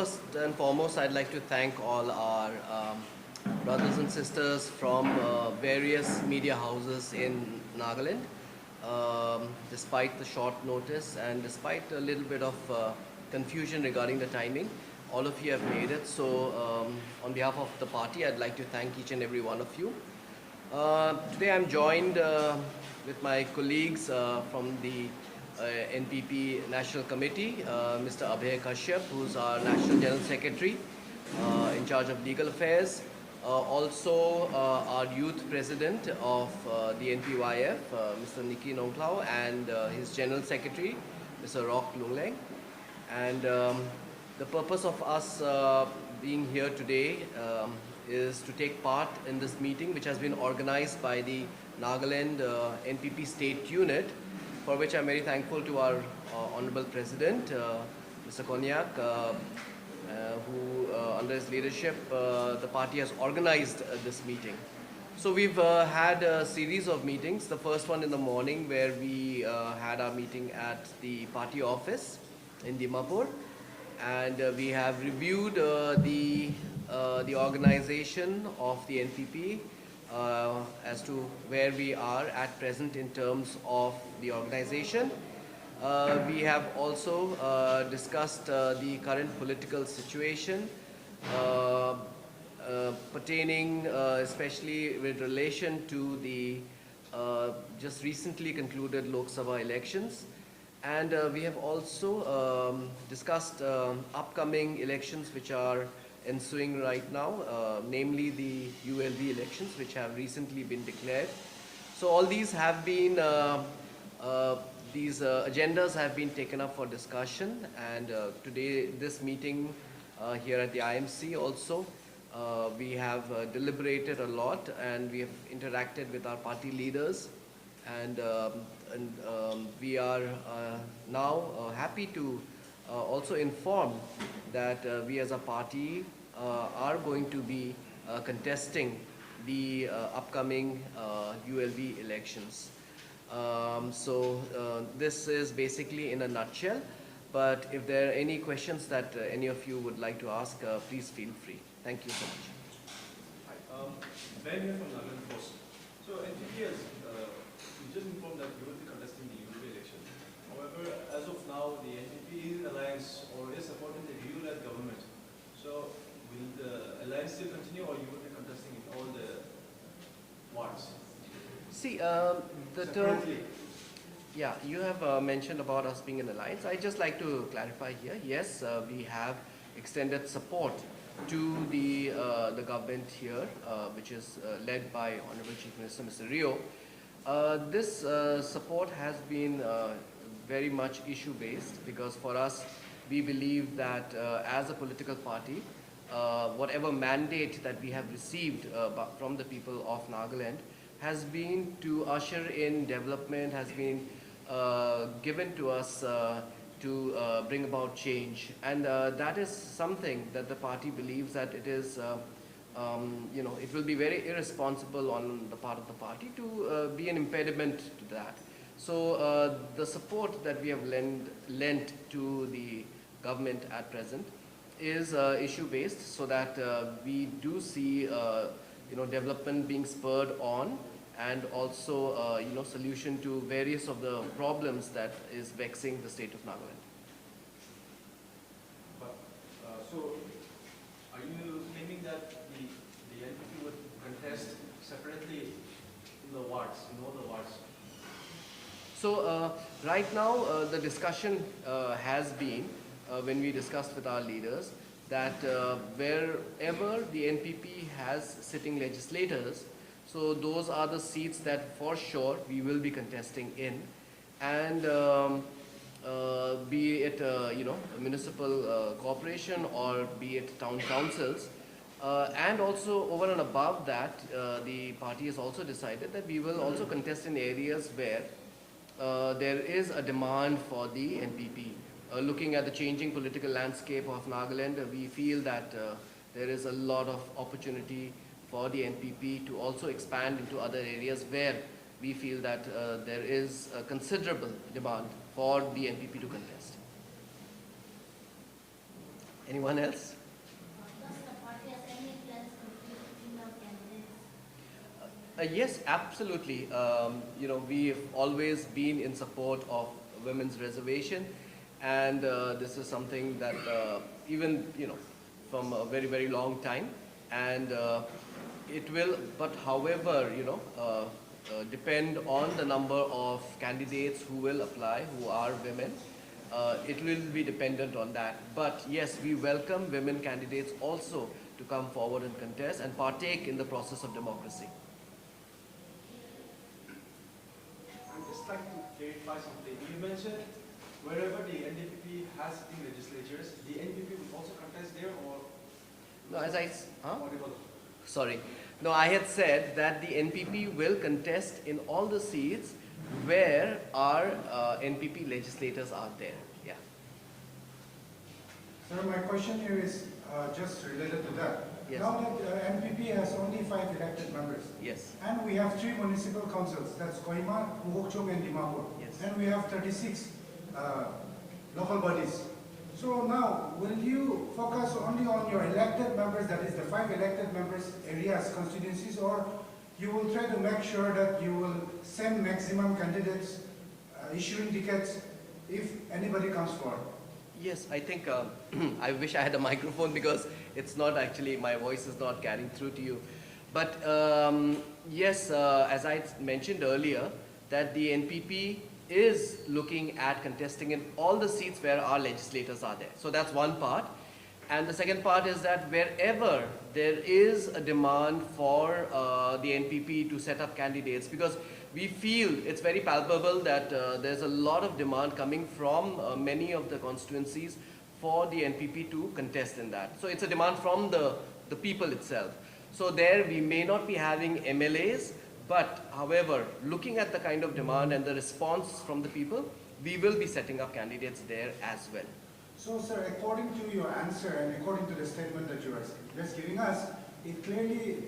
first and foremost, I'd like to thank all our brothers and sisters from various media houses in Nagaland. Despite the short notice and despite a little bit of confusion regarding the timing, all of you have made it. So on behalf of the party, I'd like to thank each and every one of you. Today I'm joined with my colleagues from the NPP National Committee, Mr. Abhay Kashyap, who's our National General Secretary in charge of legal affairs. Also our youth president of the NPYF, Mr. Nicky Nongklao, and his General Secretary, Mr. Rock Lungleng. And the purpose of us being here today is to take part in this meeting, which has been organized by the Nagaland NPP State Unit, for which I'm very thankful to our Honorable President, Mr. Konyak, who under his leadership, the party has organized this meeting. So we've had a series of meetings. The first one in the morning, where we had our meeting at the party office in Dimapur, and we have reviewed the organization of the NPP as to where we are at present in terms of the organization. We have also discussed the current political situation pertaining especially with relation to the just recently concluded Lok Sabha elections. And we have also discussed upcoming elections which are ensuing right now, namely the ULB elections, which have recently been declared. So all these have been, agendas have been taken up for discussion, and today this meeting here at the IMC also, we have deliberated a lot, and we have interacted with our party leaders, and we are now happy to also inform that we as a party are going to be contesting the upcoming ULB elections. So this is basically in a nutshell, but if there are any questions that any of you would like to ask, please feel free. Thank you so much. Hi, Ben here from Nagaland Post. So NPP has just informed that we will be contesting the ULB election. However, as of now, the NPP alliance or is supporting the ULB government. So will the alliance still continue, or you will be contesting in all the wards? See, the term, yeah, you have mentioned about us being an alliance. I just like to clarify here. Yes, we have extended support to the government here, which is led by Honorable Chief Minister Mr. Rio. This support has been very much issue-based, because for us, we believe that as a political party, whatever mandate that we have received from the people of Nagaland has been to usher in development, has been given to us to bring about change. And that is something that the party believes that it is it will be very irresponsible on the part of the party to be an impediment to that. So the support that we have lent to the government at present is issue-based, so that we do see development being spurred on, and also solution to various of the problems that is vexing the state of Nagaland. But, so are you claiming that the NPP would contest separately in the wards, in all the wards? So right now the discussion has been, when we discussed with our leaders, that wherever the NPP has sitting legislators, so those are the seats that for sure we will be contesting in, and be it municipal corporation, or be it town councils. And also over and above that, the party has also decided that we will also contest in areas where there is a demand for the NPP. Looking at the changing political landscape of Nagaland, we feel that there is a lot of opportunity for the NPP to also expand into other areas where we feel that there is a considerable demand for the NPP to contest. Anyone else? Does the party has any plans to recruit female candidates? Yes, absolutely. We've always been in support of women's reservation, and this is something that even from a very very long time, and it will. But however, depend on the number of candidates who will apply, who are women. It will be dependent on that. But yes, we welcome women candidates also to come forward and contest and partake in the process of democracy. I'd just like to clarify something. You mentioned wherever the NPP has sitting legislatures, the NPP will also contest there, or No, audible? sorry. No, I had said that the NPP will contest in all the seats where our NPP legislators are there. Yeah. Sir, my question here is just related to that. Yes. Now that NPP has only 5 elected members, Yes. and we have 3 municipal councils, that's Kohima, Mukokchung, and Dimapur. Yes. And we have 36 local bodies. So now, will you focus only on your elected members, that is the 5 elected members areas, constituencies, or you will try to make sure that you will send maximum candidates issuing tickets if anybody comes forward? Yes, I think I wish I had a microphone because it's not actually, my voice is not carrying through to you. But yes, as I mentioned earlier, that the NPP is looking at contesting in all the seats where our legislators are there. So that's one part. And the second part is that wherever there is a demand for the NPP to set up candidates, because we feel it's very palpable that there's a lot of demand coming from many of the constituencies for the NPP to contest in that. So it's a demand from the people itself. So there we may not be having MLAs, but however, looking at the kind of demand and the response from the people, we will be setting up candidates there as well. So, sir, according to your answer and according to the statement that you are just giving us, it clearly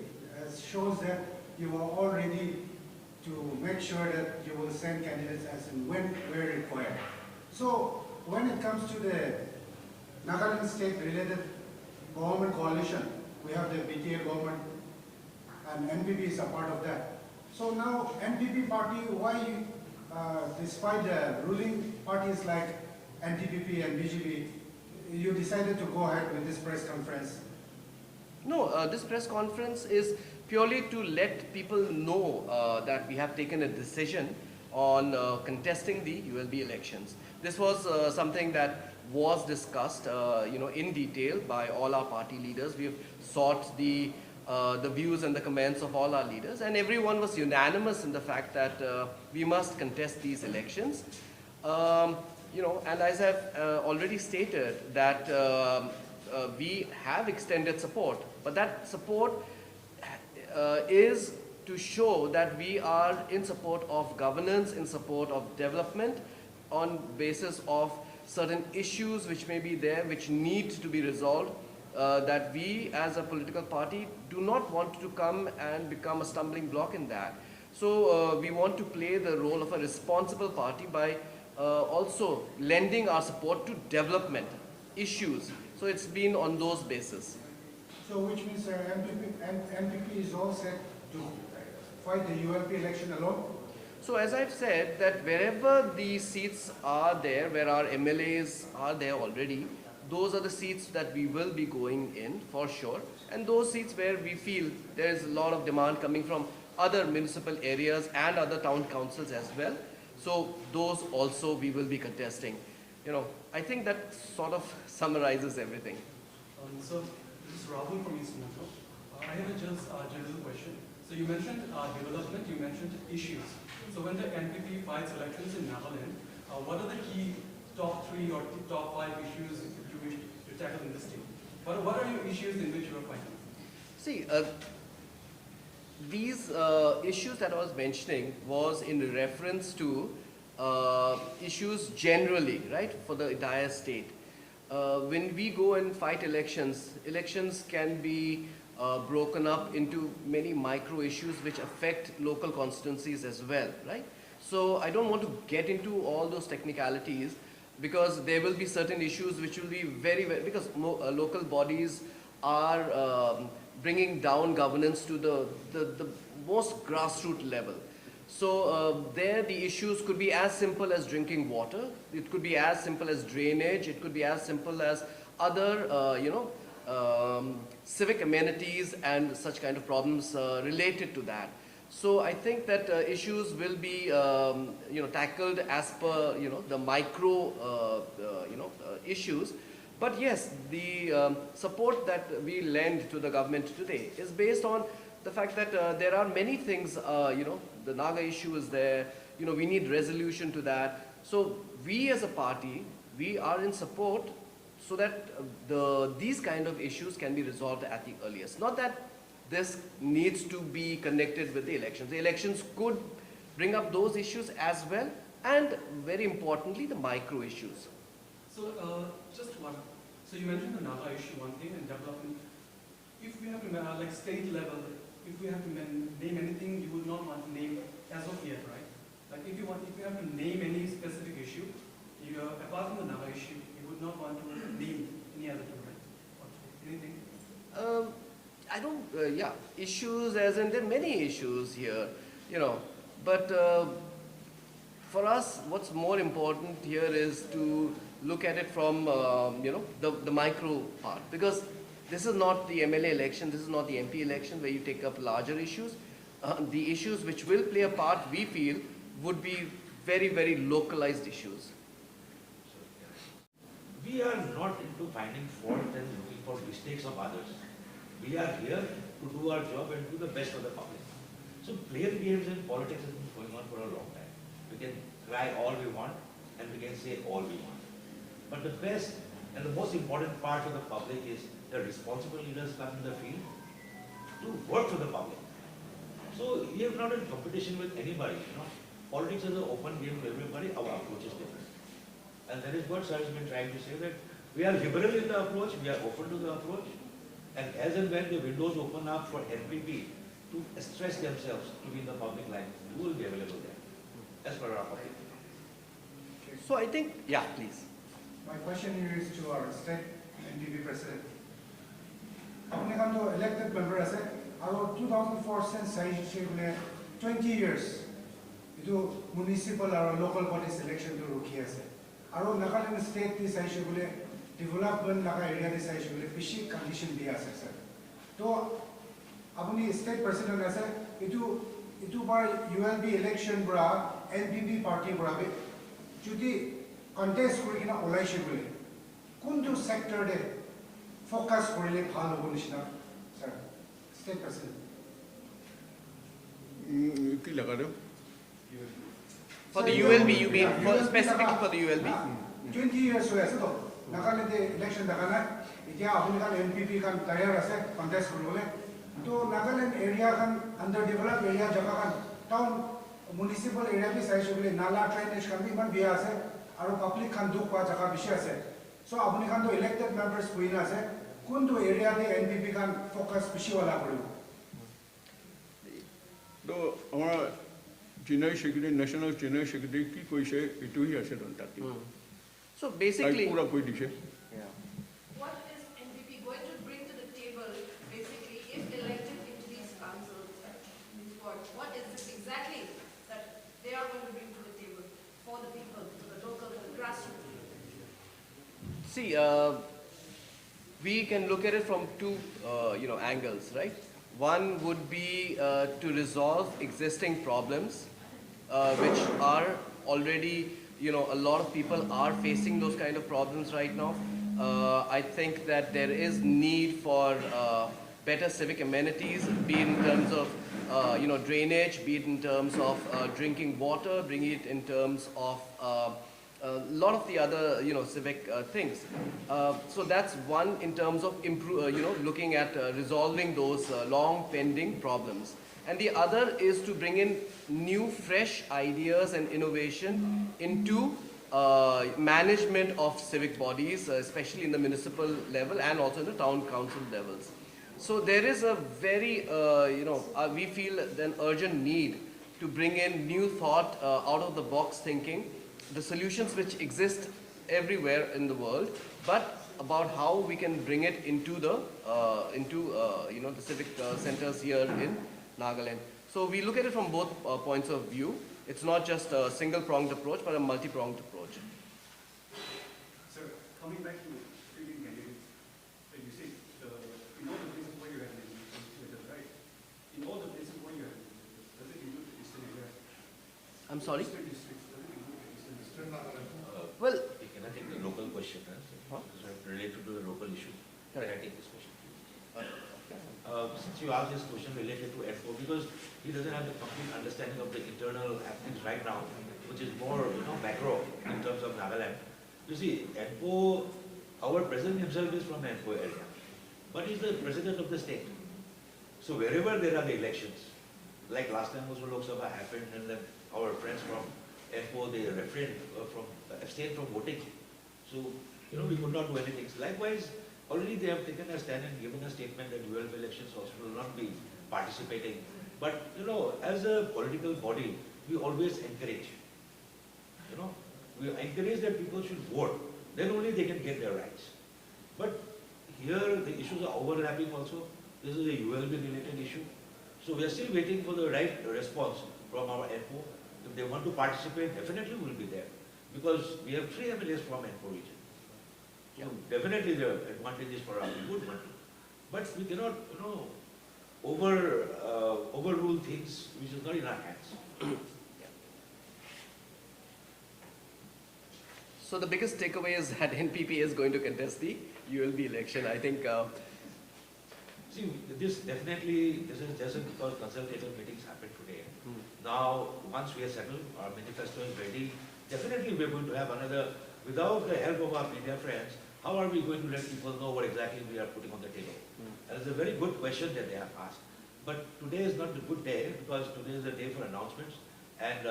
shows that you are all ready to make sure that you will send candidates as and when where required. So, when it comes to the Nagaland state-related government coalition, we have the BTA government and NPP is a part of that. So now, NPP party, why, despite the ruling parties like NPP and BJP, you decided to go ahead with this press conference? No, this press conference is purely to let people know that we have taken a decision on contesting the ULB elections. This was something that was discussed, in detail by all our party leaders. We have sought the views and the comments of all our leaders, and everyone was unanimous in the fact that we must contest these elections. And as I've already stated that we have extended support, but that support is to show that we are in support of governance, in support of development, on basis of certain issues which may be there, which need to be resolved, that we as a political party do not want to come and become a stumbling block in that. So we want to play the role of a responsible party by also lending our support to development issues. So it's been on those bases. So which means NPP is all set to fight the ULP election alone? So as I've said, that wherever the seats are there, where our MLAs are there already, those are the seats that we will be going in for sure. And those seats where we feel there is a lot of demand coming from other municipal areas and other town councils as well. So those also we will be contesting. I think that sort of summarizes everything. So this is Rahul from East Metro. I have a just general question. So you mentioned development, you mentioned issues. So when the NPP fights elections in Nagaland, what are the key top 3 or top 5 issues you wish to tackle in this team? What are your issues in which you are fighting? See, these issues that I was mentioning was in reference to issues generally, right, for the entire state. When we go and fight elections, elections can be broken up into many micro issues which affect local constituencies as well, right? So I don't want to get into all those technicalities, because there will be certain issues which will be because local bodies are bringing down governance to the most grassroots level. So there the issues could be as simple as drinking water, it could be as simple as drainage, it could be as simple as other, civic amenities and such kind of problems related to that. So I think that issues will be, tackled as per, the micro, issues. But yes, the support that we lend to the government today is based on the fact that there are many things, the Naga issue is there, we need resolution to that. So we as a party, we are in support so that these kind of issues can be resolved at the earliest. Not that this needs to be connected with the elections. The elections could bring up those issues as well, and very importantly, the micro issues. So just one. So you mentioned the Naga issue, one thing, and development. If we have to, like state level, if we have to name anything, you would not want to name as of yet, right? Like if you have to name any specific issue, apart from the Naga issue, you would not want to name any other two, right? Or anything? I don't, issues as in there are many issues here, but for us, what's more important here is to look at it from, the micro part, because this is not the MLA election, this is not the MP election where you take up larger issues. The issues which will play a part, we feel, would be very, very localized issues. We are not into finding fault and looking for mistakes of others. We are here to do our job and do the best for the public. So player games in politics has been going on for a long time. We can cry all we want and we can say all we want. But the best and the most important part for the public is the responsible leaders come in the field to work for the public. So we are not in competition with anybody. Politics is an open game to everybody. Our approach is different. And that is what sir has been trying to say, that we are liberal in the approach, we are open to the approach. And as and when the windows open up for NPP to stress themselves to be in the public life, we will be available there, as per our public. So I think, yeah, please. My question here is to our state NPP president. Apni kan to elected member ase, aro 2004 since 20 years, itu municipal aro local bodies election to rukhi ase. Aro Nagaland state this issue development laga area this issue bishi condition diya ase sir. To apni state president ase, itu bar ULB election bra NPP party bra be judi contest kurikina olai shibule. Kundu sector de focus korile bhal hobo nishina sir. State president. Ki laga do? For the ULB, you mean specifically for the ULB? 20 years ho ase to Nagaland election dakana itia apni kan NPP kan tayar ase contest kuribole. To Nagaland area kan underdeveloped area jaga kan town municipal area bi sai shibule nala drainage kan bi man biya ase aro public kan duk pa jaga bishi ase. So apni kan to elected members huina ase kundu area de NPP kan focus bishi wala koribo. To our general secretary, national general secretary ki koi se itu hi ase don tati. So basically, pura koi dishe. yeah. What is NPP going to bring to the table, basically, if elected into these councils, these boards? What is it exactly that they are going to bring to the table for the people, for the local, for the grassroots? See, we can look at it from two, angles, right? One would be to resolve existing problems, which are already, a lot of people are facing those kind of problems right now. I think that there is need for better civic amenities, be it in terms of, drainage, be it in terms of drinking water, bring it in terms of a lot of the other, civic things. So that's one in terms of looking at resolving those long pending problems. And the other is to bring in new, fresh ideas and innovation into management of civic bodies, especially in the municipal level and also in the town council levels. So there is a very, we feel an urgent need to bring in new thought, out of the box thinking. The solutions which exist everywhere in the world, but about how we can bring it into the the civic centers here in Nagaland. So we look at it from both points of view. It's not just a single-pronged approach, but a multi-pronged approach. So coming back to Indian candidates, you see, in all the places where you have legislators, right? In all the places where you have legislators, does it include the eastern area? I'm sorry? Eastern districts, does it include the eastern districts? Well, Can I take the local question? Huh? Related to the local issue. Correct. Can I take this question? Since you asked this question related to F4, because he doesn't have the complete understanding of the internal happenings right now, which is more, macro in terms of Nagaland. You see, NPO, our president himself is from the NPO area, but he's the president of the state. So wherever there are the elections, like last time also Lok Sabha happened, and then our friends from NPO, they refrained abstained from voting. So, we could not do anything. So likewise, already they have taken a stand and given a statement that ULB elections also will not be participating. But, as a political body, we always encourage. We encourage that people should vote. Then only they can get their rights. But here the issues are overlapping also. This is a ULB related issue. So we are still waiting for the right response from our NPO. If they want to participate, definitely we will be there. Because we have 3 MLAs from NPO region. So definitely the advantage is for us, good one. But we cannot, overrule things which is not in our hands. so the biggest takeaway is that NPP is going to contest the ULB election. I think. See, this is just because consultative meetings happened today. Now, once we are settled, our manifesto is ready, definitely we are going to have another, without the help of our media friends, how are we going to let people know what exactly we are putting on the table? That is a very good question that they have asked. But today is not a good day, because today is a day for announcements and,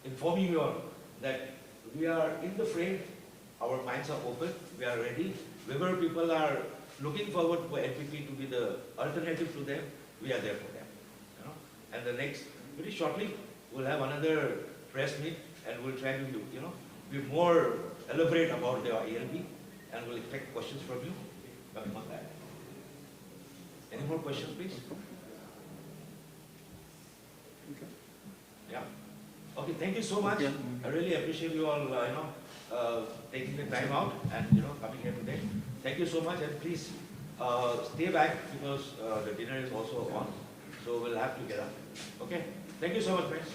informing you all that we are in the frame, our minds are open, we are ready. Wherever people are looking forward for NPP to be the alternative to them, we are there for them. And the next, very shortly, we'll have another press meet and we'll try to, be more elaborate about the ALB and we'll expect questions from you coming on that. Any more questions, please? Yeah. Okay, thank you so much. I really appreciate you all, taking the time out and, coming here today. Thank you so much, and please stay back because the dinner is also on. So we'll have to get up. Okay? Thank you so much, friends.